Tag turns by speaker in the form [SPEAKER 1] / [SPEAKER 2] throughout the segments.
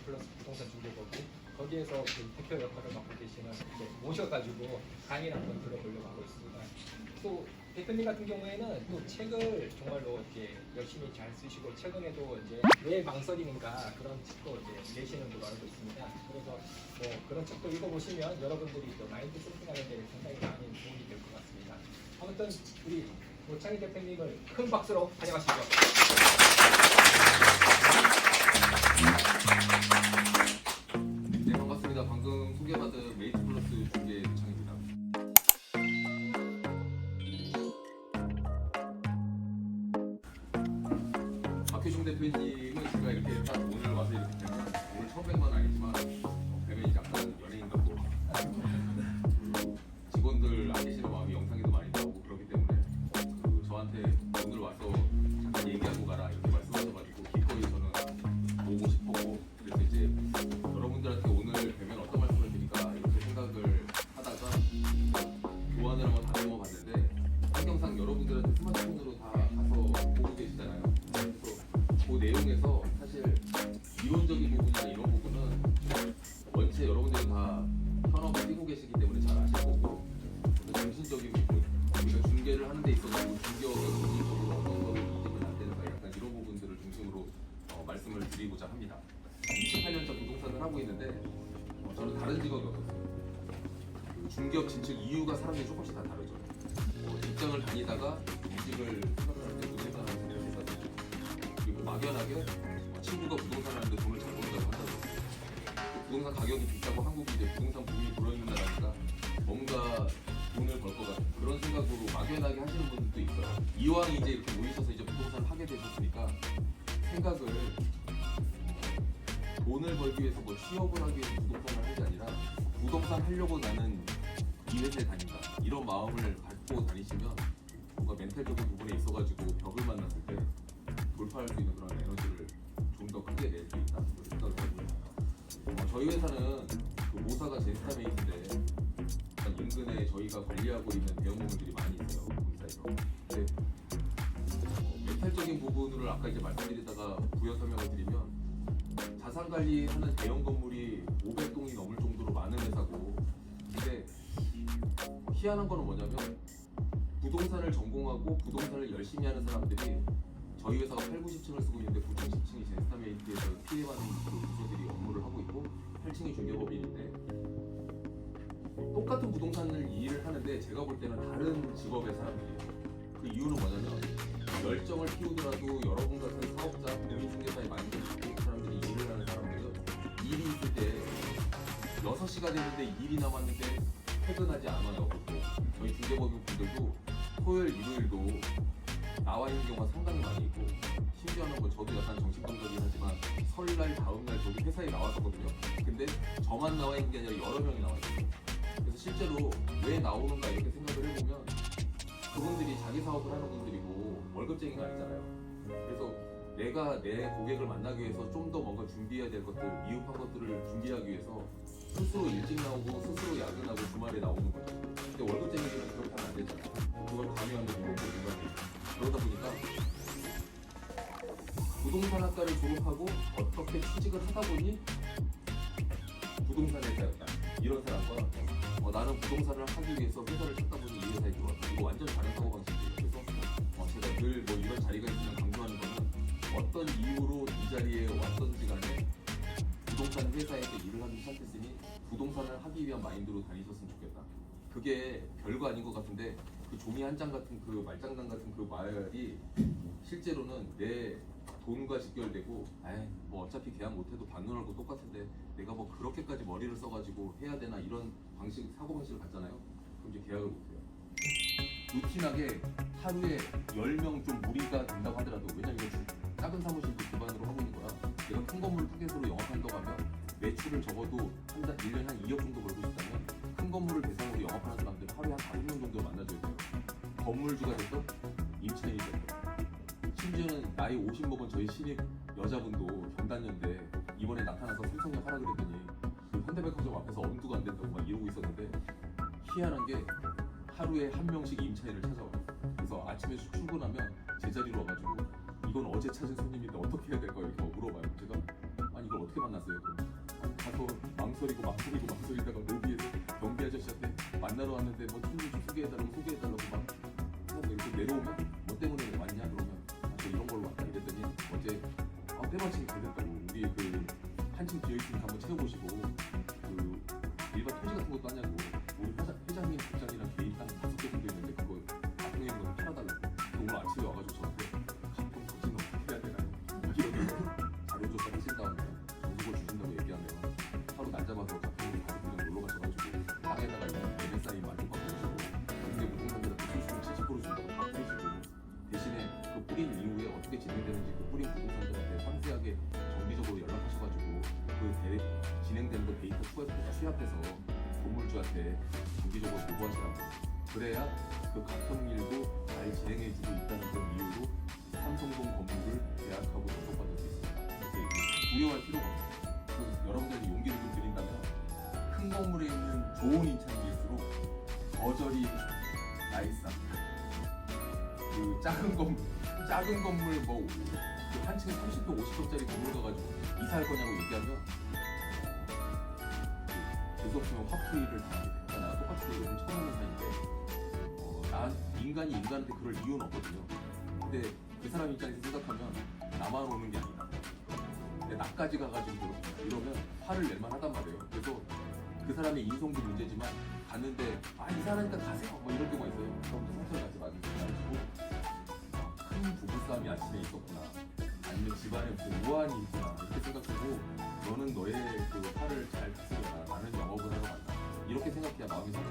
[SPEAKER 1] 메이트플러스 부동산 중개거고 거기에서 그 대표 역할을 맡고 계시는 이제 모셔가지고 강의를 한번 들어보려고 하고 있습니다. 또 대표님 같은 경우에는 또 책을 정말로 이렇게 열심히 잘 쓰시고 최근에도 이제 왜 망설임인가 그런 책도 이제 내시는 걸로 알고 있습니다. 그래서 뭐 그런 책도 읽어보시면 여러분들이 또 마인드 세팅하는 데 상당히 많이 도움이 될 것 같습니다. 아무튼 우리 노창희 대표님을 큰 박수로 환영하시죠.
[SPEAKER 2] 네, 반갑습니다. 방금 소개받은 메이트플러스 중개 노창입니다. 박효중 대표님은 제가 이렇게 딱 오늘 와서 이렇게 뵈면 오늘 처음 뵌 건 아니지만 뵈면 이제 약간 연예인 같고 직원들 아끼시는 마음이 영상에도 많이 나오고 그렇기 때문에 저한테 오늘 와서 잠깐 얘기하고 가라 이렇게 말씀하셔가지고 기꺼이 저는 보고 싶었고 그래서 이제 여러분들한테 오늘 뵈면 어떤 말씀을 드릴까 이렇게 생각을 하다가 교환을 한번 다듬어 봤는데 환경상 여러분들한테 스마트폰으로 다 가서 보고 계시잖아요. 그래서 그 내용에서 사실 이론적인 부분이나 이런 부분은 원체 여러분들이 다 현업을 뛰고 계시기 때문에 잘 아실 거고 정신적인 부분 우리가 중개를 하는 데 있어서 중개업의 정신적으로 어떤 거를 이득은 안 되는가 약간 이런 부분들을 중심으로 말씀을 드리고자 합니다. 28년차 부동산을 하고 있는데 저는 다른 직업이 없었어요. 그 중개업 진출 이유가 사람들이 조금씩 다 다르죠. 직장을 다니다가 이직을 생각할 때 부동산을 생각했었죠. 그리고 막연하게 친구가 부동산 하는데 돈을 잘 번다고 한다고 부동산 가격이 비싸고 한국이 이제 부동산 붐이 불어있는 나라니까 뭔가 돈을 벌 것 같은 그런 생각으로 막연하게 하시는 분들도 있어요. 이왕 이제 이렇게 모이셔서 이제 부동산을 하게 되셨으니까 생각을 돈을 벌기 위해서 뭐 취업을 하기 위해서 부동산을 하는 게 아니라 부동산 하려고 나는 이 회사에 다닌다 이런 마음을 갖고 다니시면 뭔가 멘탈적인 부분에 있어가지고 벽을 만났을 때 돌파할 수 있는 그런 에너지를 좀 더 크게 낼 수 있다 그런 생각을 해봅니다. 저희 회사는 그 모사가 제스타메이트인데 인근에 저희가 관리하고 있는 대형 건물들이 많이 있어요. 본사에서. 근데 멘탈적인 부분을 아까 이제 말씀드리다가 부연 설명을 드리면 자산 관리하는 대형 건물이 500동이 넘을 정도로 많은 회사고 근데 희한한 거는 뭐냐면 부동산을 전공하고 부동산을 열심히 하는 사람들이 저희 회사가 8, 90층을 쓰고 있는데 9층, 10층이 제스타메이트에서 피해받는 부서들이 업무를 하고 있고 8층이 중개법인인데 똑같은 부동산을 일을 하는데 제가 볼 때는 다른 직업의 사람들이에요. 그 이유는 뭐냐면 열정을 피우더라도 여러분 같은 사업자, 공인중개사에 많이 있는 사람들이 일을 하는 사람들은 일이 있을 때 6시가 됐는데 일이 남았는데 퇴근하지 않아요. 저희 중개법인 분들도 토요일, 일요일도 나와 있는 경우가 상당히 많이 있고 심지어는 뭐 저도 약간 정신병자긴 하지만 설날 다음날 저도 회사에 나왔었거든요. 근데 저만 나와 있는 게 아니라 여러 명이 나와 있어요. 그래서 실제로 왜 나오는가 이렇게 생각을 해보면 그분들이 자기 사업을 하는 분들이고 월급쟁이가 아니잖아요. 그래서 내가 내 고객을 만나기 위해서 좀 더 뭔가 준비해야 될 것들, 미흡한 것들을 준비하기 위해서 스스로 일찍 나오고 스스로 야근하고 주말에 나오는 거죠. 근데 월급쟁이들은 그렇게 하면 안 되잖아요. 그걸 강요하는 경우도 있고 그러다 보니까 부동산학과를 졸업하고 어떻게 취직을 하다 보니 부동산 회사였다. 이런 사람과 나는 부동산을 하기 위해서 회사를 찾다 보니 이 회사에 들어왔다. 이거 완전 다른 사고방식이에요. 그래서 제가 늘 뭐 이런 자리가 있으면 강조하는 거는 어떤 이유로 이 자리에 왔던지 간에 부동산 회사에서 일을 하기 시작했으니 부동산을 하기 위한 마인드로 다니셨으면 좋겠다. 그게 별거 아닌 것 같은데 그 종이 한 장 같은 그 말장난 같은 그 말이 실제로는 내 돈과 직결되고 뭐 어차피 계약 못해도 반론하고 똑같은데 내가 뭐 그렇게까지 머리를 써가지고 해야 되나 이런 방식 사고방식을 갖잖아요. 그럼 이제 계약을 못해요. 루틴하게 하루에 10명 좀 무리가 된다고 하더라도 왜냐면 이거 작은 사무실도 기반으로 하고 있는 거라 내가 큰 건물 타겟으로 영업한다고 하면 매출을 적어도 한 달 1년에 한 2억 정도 벌고 싶다면 큰 건물을 대상으로 영업하는 사람들 하루에 한 5명 정도 만나줘야 돼요. 건물주가 됐든 임차인이 됐든 심지어는 나이 50 먹은 저희 신입 여자분도 경단년대 이번에 나타나서 삼성역 하라 그랬더니 그 현대백화점 앞에서 엄두가 안 된다고 막 이러고 있었는데 희한한 게 하루에 한 명씩 임차인을 찾아와요. 그래서 아침에 출근하면 제자리로 와가지고 이건 어제 찾은 손님인데 어떻게 해야 될까 이렇게 물어봐요. 제가 아니 이걸 어떻게 만났어요? 그럼 가서 망설이다가 로비에서 경비 아저씨한테 만나러 왔는데 뭐 팀 좀 소개해달라고 막 이렇게 내려오면 뭐 때문에 왔냐 그러면 저 이런 걸로 왔다 이랬더니 어제 때마침 그랬다고 우리 그 한층 비어있으니까 한번 채워보시고 그 일반 토지 같은 것도 하냐고 우리 회장님 국장이랑 개인 땅 5개 정도 있는데 그거 가평에 있는 거 팔아달라고 오늘 아침에 와가지고 저한테 가평 거지는 어떻게 해야 되나요? 이렇게 자료조사 하신 다음에 정보를 주신다고 얘기하면 하루 날 잡아서 가평에 가서 그냥 놀러 가셔가지고 땅에다가 MSI 말좀 바꿔주시고 근데 부동산들한테 수수료 70% 준다고 다 뿌리시고 대신에 그 뿌린 이후에 어떻게 진행되는지 그 뿌린 부동산들한테 상세하게 정기적으로 연락하셔가지고 진행되는 거 데이터 수합해서 건물주한테 정기적으로 보고하시라고 그래야 그 가평일도 잘 진행해주고 있다는 그런 이유로 삼성동 건물을 계약하고 접촉받을 수 있습니다. 그래서 두려워할 필요가 없어요. 그 여러분들이 용기를 좀 드린다면 큰 건물에 있는 좋은 인창일수록 거절이 나이스합니다. 그 작은 건물 뭐그 한 층에 30도 50도짜리 건물 가가지고 이사할 거냐고 얘기하면 재수없으면 화풀이를 당하게 됩니다. 나랑 똑같이 요즘 처음 하는 사이인데 난 인간이 인간한테 그럴 이유는 없거든요. 근데 그 사람 입장에서 생각하면 나만 오는 게 아니다. 근데 나까지 가가지고 이러면 화를 낼만 하단 말이에요. 그래서 그 사람의 인성도 문제지만 갔는데 이사하니까 가세요 뭐 이런 경우가 있어요. 그럼 상처를 가지 마시고 큰 부부싸움이 아침에 있었구나 아니면 집안에 무슨 우환이 있구나 이렇게 생각하고 너는 너의 그 화를 잘 다스려라 나는 영업을 하러 간다 이렇게 생각해야 마음이 상해.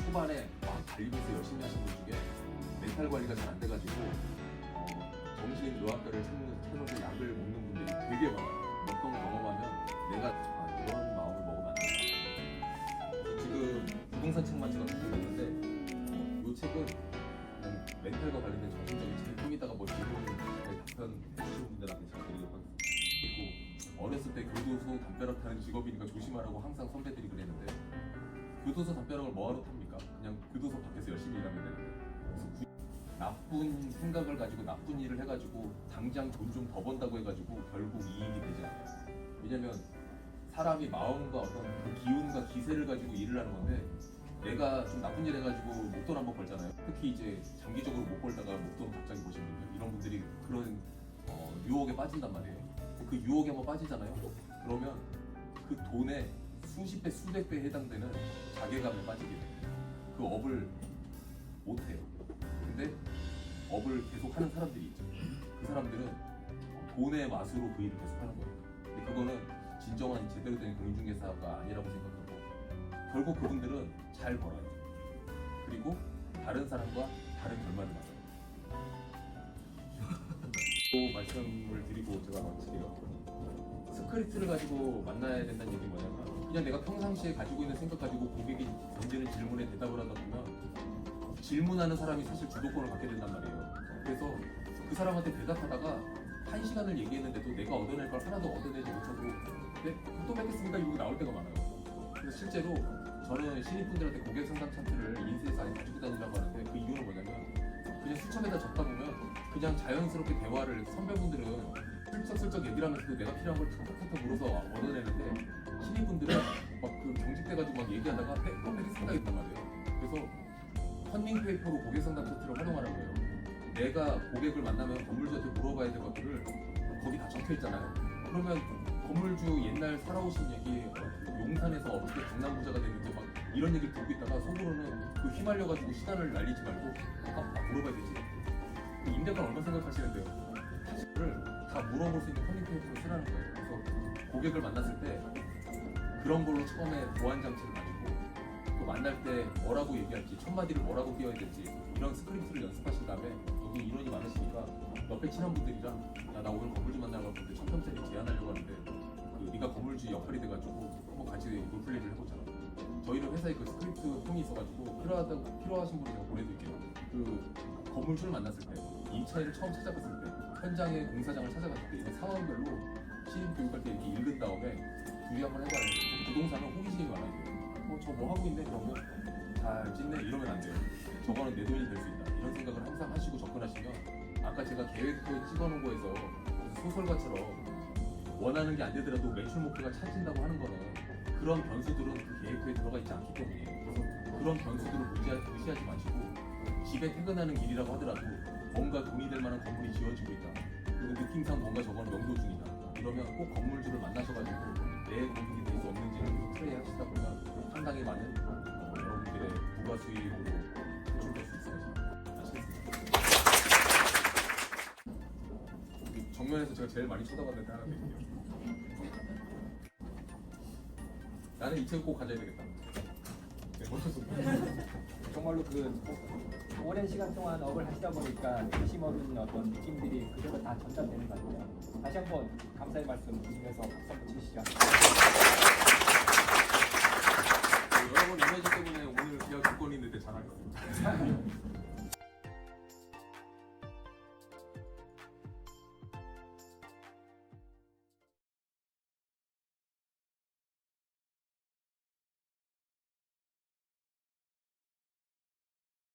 [SPEAKER 2] 초반에 막 달리면서 열심히 하시는 분 중에 멘탈 관리가 잘 안 돼가지고 정신 노화뼈를 찾으면서 약을 먹는 분들이 되게 많아요. 몇 번 경험하면 내가 이런 마음을 먹으면 안 된다. 지금 부동산 책만 제가 갖고 있는데 이 책은 멘탈과 관련된 정신적인 책을 좀 이따가 뭐 질문을 답변해 주시는 분들한테 잘 드리도록 하겠습니다. 그리고 어렸을 때 교도소 담벼락 타는 직업이니까 조심하라고 항상 선배들이 그랬는데 교도소 담벼락을 뭐하러 탑니까? 그냥 교도소 밖에서 열심히 일하면 되는데 그래서 나쁜 생각을 가지고 나쁜 일을 해가지고 당장 돈 좀 더 번다고 해가지고 결국 이익이 되지 않아요. 왜냐면 사람이 마음과 어떤 그 기운과 기세를 가지고 일을 하는 건데 내가 좀 나쁜 일 해가지고 목돈 한번 벌잖아요. 특히 이제 장기적으로 못 벌다가 목돈 갑자기 보시는 분들 이런 분들이 그런 유혹에 빠진단 말이에요. 그 유혹에 한번 빠지잖아요. 그러면 그 돈의 수십 배, 수백 배에 해당되는 자괴감에 빠지게 돼요. 그 업을 못 해요. 근데 업을 계속 하는 사람들이 있죠. 그 사람들은 돈의 맛으로 그 일을 계속 하는 거예요. 근데 그거는 진정한 제대로 된 공인중개사가 아니라고 생각하고 결국 그분들은 잘 벌어요. 그리고 다른 사람과 다른 결말을 맞아요. 또 말씀을 드리고 제가 마칠게요. 스크립트를 가지고 만나야 된다는 얘기 뭐냐면 그냥 내가 평상시에 가지고 있는 생각 가지고 고객이 던지는 질문에 대답을 하다 보면 질문하는 사람이 사실 주도권을 갖게 된단 말이에요. 그래서 그 사람한테 대답하다가 1시간을 얘기했는데도 내가 얻어낼 걸 하나도 얻어내지 못하고 네? 또 뵙겠습니다 이러고 나올 때가 많아요. 그래서 실제로 저는 신입분들한테 고객 상담 차트를 인쇄해서 아예 가지고 다니라고 하는데 그 이유는 뭐냐면 그냥 수첩에다 적다 보면 그냥 자연스럽게 대화를 선배분들은 슬쩍슬쩍 얘기를 하면서도 내가 필요한 걸 툭툭툭 물어서 얻어내는데 신입분들은 막 그 경직돼가지고 막 얘기하다가 또 뵙겠습니다 이랬단 말이에요. 그래서 컨닝 페이퍼로 고객 상담 차트를 활용하라고 해요. 내가 고객을 만나면 건물주한테 물어봐야 될 것들을 거기 다 적혀 있잖아요. 그러면 건물주 옛날 살아오신 얘기, 용산에서 어떻게 강남 부자가 됐는지 막 이런 얘기를 듣고 있다가 속으로는 그 휘말려가지고 시간을 날리지 말고 나 물어봐야 되지. 그 임대권 얼마 생각하시는데요? 사실을 다 물어볼 수 있는 컨닝 페이퍼를 쓰라는 거예요. 그래서 고객을 만났을 때 그런 걸로 처음에 보안 장치를 가지고 또 만날 때 뭐라고 얘기할지 첫 마디를 뭐라고 끼워야 될지 이런 스크립트를 연습하신 다음에 여기 인원이 많으시니까 옆에 친한 분들이랑 야 나 오늘 건물주 만나러 갈 건데 첫 평짜리 제안하려고 하는데 그 네가 건물주 역할이 돼가지고 한번 같이 롤플레이를 해보잖아. 저희는 회사에 그 스크립트 폼이 있어가지고 필요하신 분이 제가 보내드릴게요. 그 건물주를 만났을 때 임차인을 처음 찾아갔을 때 현장의 공사장을 찾아갔을 때 이런 상황별로 신입 교육할 때 이렇게 읽은 다음에 둘이 한번 해봐요. 부동산은 호기심이 많아요. 저 뭐 하고 있네 그러면 잘 짓네 이러면 안 돼요. 저거는 내 돈이 될 수 있다 이런 생각을 항상 하시고 접근하시면 아까 제가 계획표에 찍어놓은 거에서 소설가처럼 원하는 게 안 되더라도 매출 목표가 차진다고 하는 거는 그런 변수들은 그 계획표에 들어가 있지 않기 때문에 그래서 그런 변수들을 무시하지 마시고 집에 퇴근하는 길이라고 하더라도 뭔가 돈이 될 만한 건물이 지어지고 있다. 그리고 느낌상 뭔가 저거는 명도 중이다. 이러면 꼭 건물주를 만나셔가지고 내 고객이 될 수 없는지를 계속 트레이 하시다 보면 상당히 많은 여러분들의 부가 수익으로 도출될 수 있어요. 아시겠습니까? 정면에서 제가 제일 많이 쳐다봤는데 하나 드릴게요. 나는 이 책을 꼭 가져야 되겠다. 네,
[SPEAKER 1] 정말로 오랜 시간 동안 업을 하시다 보니까 관심 얻은 어떤 느낌들이 그대로 다 전달되는 것 같아요. 다시 한번 감사의 말씀 드리면서 박수 한번 치시죠.